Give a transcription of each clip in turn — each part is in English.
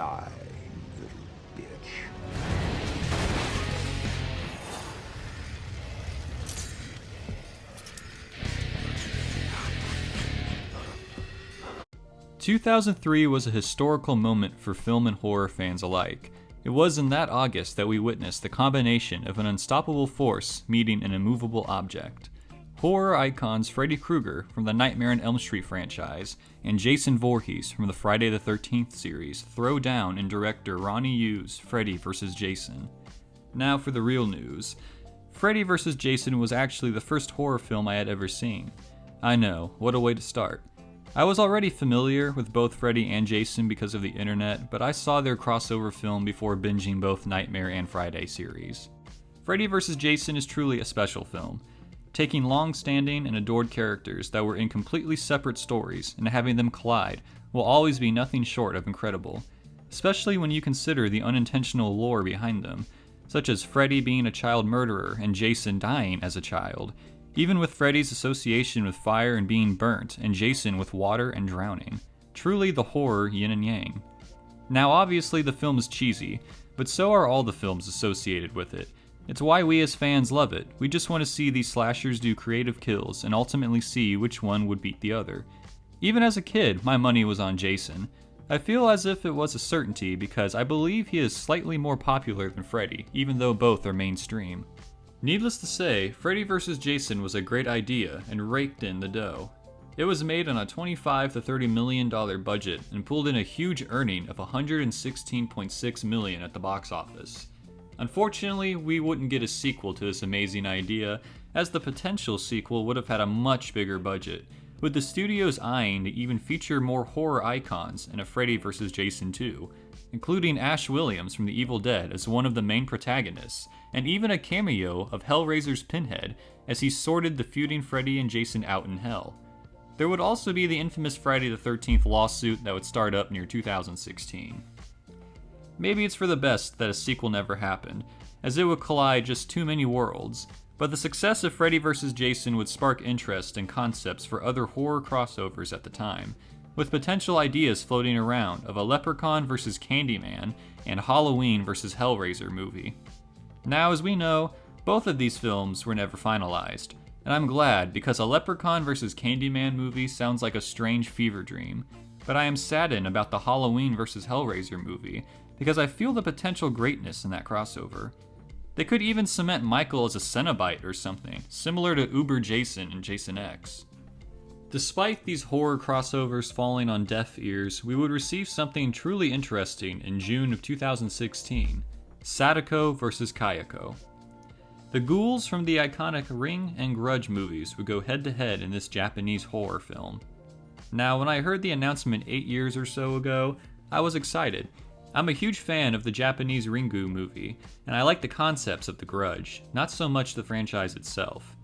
Die, little bitch. 2003 was a historical moment for film and horror fans alike. It was in that August that we witnessed the combination of an unstoppable force meeting an immovable object. Horror icons Freddy Krueger from the Nightmare on Elm Street franchise and Jason Voorhees from the Friday the 13th series throw down in director Ronnie Yu's Freddy vs. Jason. Now for the real news. Freddy vs. Jason was actually the first horror film I had ever seen. I know, what a way to start. I was already familiar with both Freddy and Jason because of the internet, but I saw their crossover film before binging both Nightmare and Friday series. Freddy vs. Jason is truly a special film, taking long-standing and adored characters that were in completely separate stories and having them collide will always be nothing short of incredible, especially when you consider the unintentional lore behind them, such as Freddy being a child murderer and Jason dying as a child, even with Freddy's association with fire and being burnt, and Jason with water and drowning. Truly the horror yin and yang. Now obviously the film is cheesy, but so are all the films associated with it. It's why we as fans love it. We just want to see these slashers do creative kills and ultimately see which one would beat the other. Even as a kid, my money was on Jason. I feel as if it was a certainty because I believe he is slightly more popular than Freddy, even though both are mainstream. Needless to say, Freddy vs. Jason was a great idea and raked in the dough. It was made on a $25 to $30 million budget and pulled in a huge earning of $116.6 million at the box office. Unfortunately, we wouldn't get a sequel to this amazing idea, as the potential sequel would have had a much bigger budget, with the studios eyeing to even feature more horror icons in a Freddy vs. Jason 2, including Ash Williams from The Evil Dead as one of the main protagonists, and even a cameo of Hellraiser's Pinhead as he sorted the feuding Freddy and Jason out in hell. There would also be the infamous Friday the 13th lawsuit that would start up near 2016. Maybe it's for the best that a sequel never happened, as it would collide just too many worlds, but the success of Freddy vs. Jason would spark interest and concepts for other horror crossovers at the time, with potential ideas floating around of a Leprechaun vs. Candyman and Halloween vs. Hellraiser movie. Now, as we know, both of these films were never finalized, and I'm glad because a Leprechaun vs. Candyman movie sounds like a strange fever dream, but I am saddened about the Halloween vs. Hellraiser movie because I feel the potential greatness in that crossover. They could even cement Michael as a Cenobite or something, similar to Uber Jason and Jason X. Despite these horror crossovers falling on deaf ears, we would receive something truly interesting in June of 2016, Sadako vs. Kayako. The ghouls from the iconic Ring and Grudge movies would go head-to-head in this Japanese horror film. Now, when I heard the announcement 8 years or so ago, I was excited. I'm a huge fan of the Japanese Ringu movie, and I like the concepts of The Grudge, not so much the franchise itself.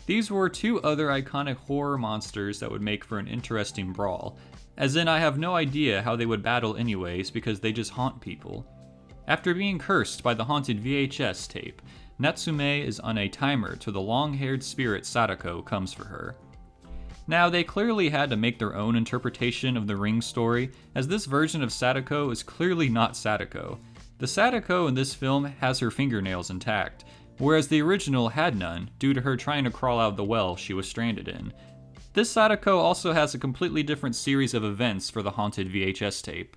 These were two other iconic horror monsters that would make for an interesting brawl, as in I have no idea how they would battle anyways because they just haunt people. After being cursed by the haunted VHS tape, Natsume is on a timer till the long-haired spirit Sadako comes for her. Now, they clearly had to make their own interpretation of the Ring story, as this version of Sadako is clearly not Sadako. The Sadako in this film has her fingernails intact, whereas the original had none due to her trying to crawl out of the well she was stranded in. This Sadako also has a completely different series of events for the haunted VHS tape.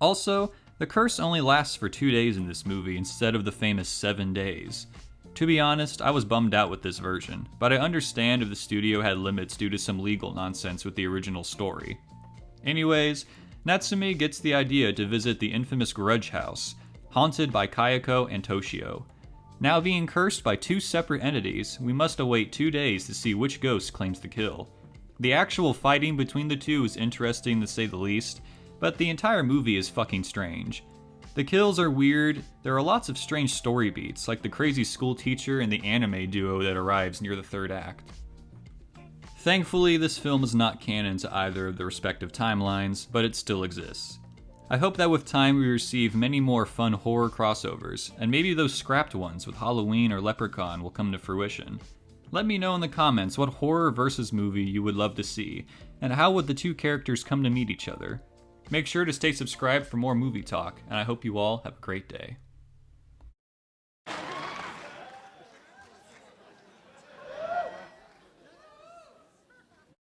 Also, the curse only lasts for 2 days in this movie instead of the famous 7 days. To be honest, I was bummed out with this version, but I understand if the studio had limits due to some legal nonsense with the original story. Anyways, Natsume gets the idea to visit the infamous Grudge House, haunted by Kayako and Toshio. Now being cursed by two separate entities, we must await 2 days to see which ghost claims the kill. The actual fighting between the two is interesting to say the least, but the entire movie is fucking strange. The kills are weird, there are lots of strange story beats, like the crazy school teacher and the anime duo that arrives near the third act. Thankfully, this film is not canon to either of the respective timelines, but it still exists. I hope that with time we receive many more fun horror crossovers, and maybe those scrapped ones with Halloween or Leprechaun will come to fruition. Let me know in the comments what horror versus movie you would love to see, and how would the two characters come to meet each other. Make sure to stay subscribed for more movie talk, and I hope you all have a great day.